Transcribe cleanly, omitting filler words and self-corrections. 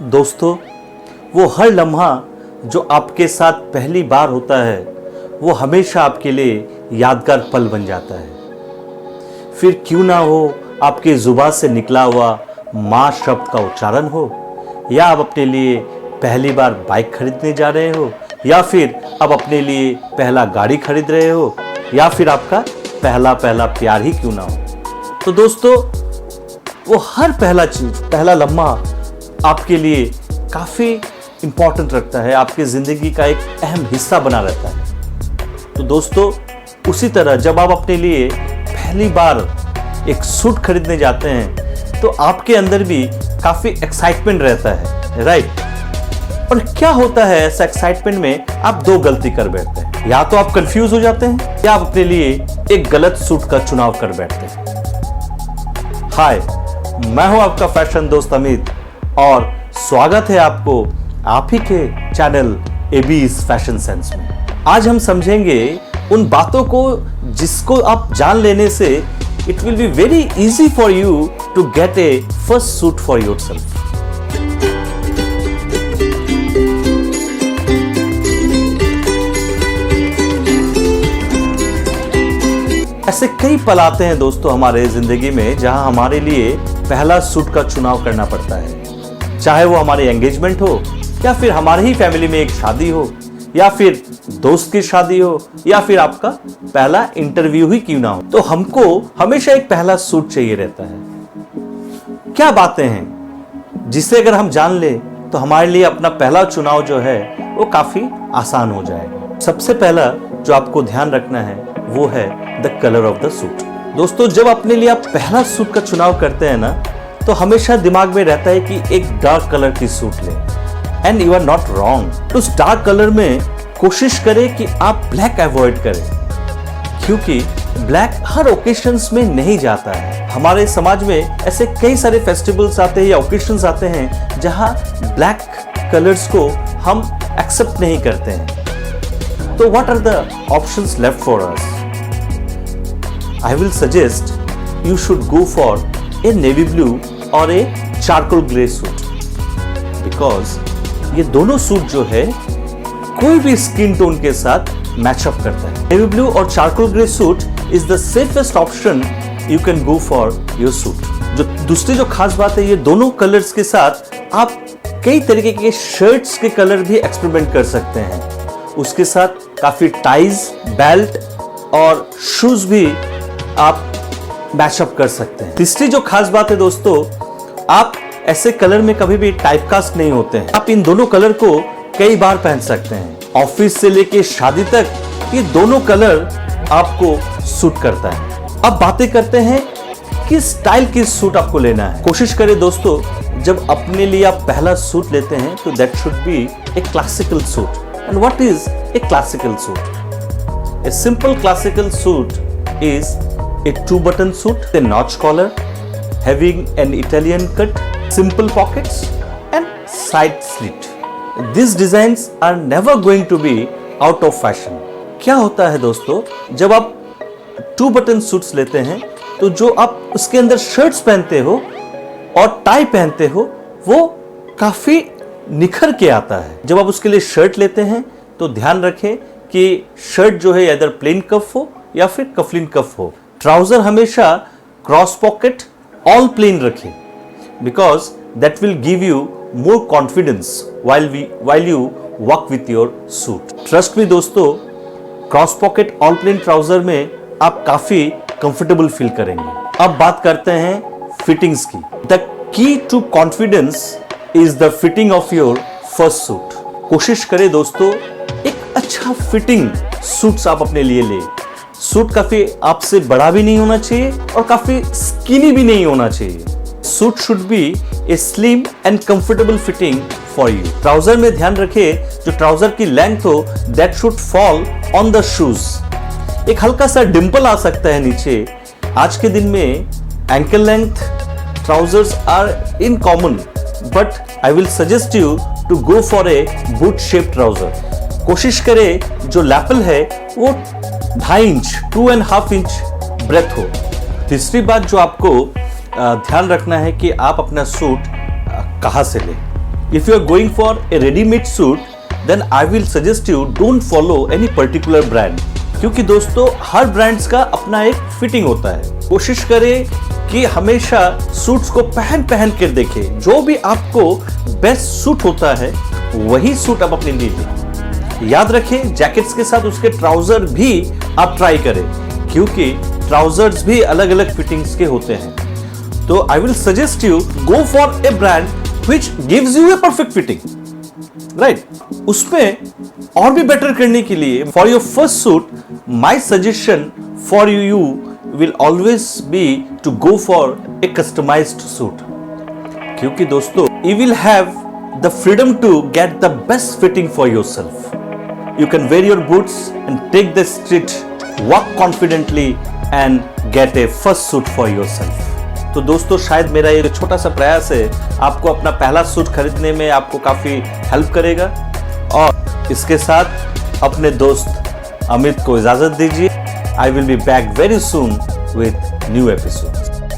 दोस्तों, वो हर लम्हा जो आपके साथ पहली बार होता है वो हमेशा आपके लिए यादगार पल बन जाता है। फिर क्यों ना हो आपके जुबान से निकला हुआ माँ शब्द का उच्चारण हो, या आप अपने लिए पहली बार बाइक खरीदने जा रहे हो, या फिर आप अपने लिए पहला गाड़ी खरीद रहे हो, या फिर आपका पहला प्यार ही क्यों ना हो। तो दोस्तों, वो हर पहला लम्हा आपके लिए काफ़ी इम्पोर्टेंट रखता है, आपकी ज़िंदगी का एक अहम हिस्सा बना रहता है। तो दोस्तों, उसी तरह जब आप अपने लिए पहली बार एक सूट खरीदने जाते हैं तो आपके अंदर भी काफ़ी एक्साइटमेंट रहता है, राइट। और क्या होता है ऐसा एक्साइटमेंट में, आप दो गलती कर बैठते हैं। या तो आप कंफ्यूज हो जाते हैं या आप अपने लिए एक गलत सूट का चुनाव कर बैठते हैं। हाय, मैं हूं आपका फैशन दोस्त अमित और स्वागत है आपको आप ही के चैनल एबीज फैशन सेंस में। आज हम समझेंगे उन बातों को जिसको आप जान लेने से it will be very easy for you to get a first suit for yourself. ऐसे कई पल आते हैं दोस्तों हमारे जिंदगी में जहां हमारे लिए पहला सूट का चुनाव करना पड़ता है। चाहे वो हमारी एंगेजमेंट हो, या फिर हमारी ही फैमिली में एक शादी हो, या फिर दोस्त की शादी हो, या फिर आपका पहला इंटरव्यू ही क्यों ना हो, तो हमको हमेशा एक पहला सूट चाहिए रहता है। क्या बातें हैं जिसे अगर हम जान ले तो हमारे लिए अपना पहला चुनाव जो है वो काफी आसान हो जाएगा। सबसे पहला जो आपको ध्यान रखना है वो है the colour of the suit. दोस्तों, जब अपने लिए आप पहला सूट का चुनाव करते हैं ना, तो हमेशा दिमाग में रहता है कि एक डार्क कलर की सूट लें, and you are not wrong. उस डार्क कलर में कोशिश करें कि आप ब्लैक अवॉइड करें, क्योंकि ब्लैक हर ओकेशंस में नहीं जाता है। हमारे समाज में ऐसे कई सारे फेस्टिवल्स आते हैं या ओकेशंस आते हैं जहां ब्लैक कलर्स को हम एक्सेप्ट नहीं करते हैं। तो what are the options left for us? I will suggest you should go for a navy blue or a charcoal grey suit, because ये दोनों सूट जो है कोई भी स्किन टोन के साथ मैचअप करता है। नेवी ब्लू और charcoal grey suit is the safest option you can go for your suit. जो दूसरी जो खास बात है, ये दोनों कलर्स के साथ आप कई तरीके के शर्ट्स के कलर भी एक्सपेरिमेंट कर सकते हैं। उसके साथ काफी टाइज, बेल्ट और शूज भी आप मैचअप कर सकते हैं। तीसरी जो खास बात है दोस्तों, आप ऐसे कलर में कभी भी टाइपकास्ट नहीं होते हैं। आप इन दोनों कलर को कई बार पहन सकते हैं। ऑफिस से लेके शादी तक ये दोनों कलर आपको सूट करता है। अब बातें करते हैं किस स्टाइल की सूट आपको लेना है। कोशिश करें दोस्तों, जब अपने लिए आप पहला सूट लेते हैं तो that should be A classical suit. And what is a classical suit? A simple classical suit is a two-button suit, a notch collar, having an Italian cut, simple pockets, and side slit. These designs are never going to be out of fashion. क्या होता है दोस्तों, जब आप two-button suits लेते हैं तो जो आप उसके अंदर शर्ट्स पहनते हो और टाई पहनते हो वो काफी निखर के आता है। जब आप उसके लिए शर्ट लेते हैं तो ध्यान रखें कि शर्ट जो है इधर प्लेन कफ हो या फिर कफलिन कफ हो। ट्राउजर हमेशा क्रॉस पॉकेट ऑल प्लेन रखें, because that will give you more confidence while you walk with your suit. Trust me दोस्तों, cross pocket all plain trouser में आप काफी कंफर्टेबल फील करेंगे। अब बात करते हैं फिटिंग्स की। The key to confidence is the fitting of your first suit. कोशिश करें दोस्तों, एक अच्छा फिटिंग सूट्स आप अपने लिए ले। सूट काफी आपसे बड़ा भी नहीं होना चाहिए और काफी स्किनी भी नहीं होना चाहिए। Suit should be A slim and comfortable fitting for you. Trouser में ध्यान रखें, जो ट्राउजर की लेंथ हो that should fall on the shoes. एक हल्का सा डिंपल आ सकता है नीचे। आज के दिन में ankle length trousers are in common, but I will suggest you to go for a boot shaped trouser. कोशिश करें जो लैपल है वो 2.5 इंच 2.5 इंच ब्रेथ हो। तीसरी बात जो आपको ध्यान रखना है कि आप अपना सूट कहाँ से लें। If you are going for a ready-made suit, then I will suggest you don't follow any particular brand. क्योंकि दोस्तों हर ब्रांड्स का अपना एक फिटिंग होता है। कोशिश करें कि हमेशा सूट्स को पहन कर देखें। जो भी आपको बेस्ट सूट होता है वही सूट आप अपने लिए लें। याद रखें जैकेट्स के साथ उसके ट्राउजर भी आप ट्राई करें, क्योंकि ट्राउजर्स भी अलग अलग फिटिंग्स के होते हैं। तो I will suggest you go for a brand which gives you a perfect fitting, right. उसमें और भी बेटर करने के लिए for your first suit my suggestion for you will always be to go for a customised suit, क्योंकि दोस्तों you will have the freedom to get the best fitting for yourself. You can wear your boots and take the street, walk confidently and get a first suit for yourself. तो दोस्तों शायद मेरा ये छोटा सा प्रयास है आपको अपना पहला सूट खरीदने में आपको काफी हेल्प करेगा। और इसके साथ अपने दोस्त अमित को इजाजत दीजिए। I will be back very soon with new episode.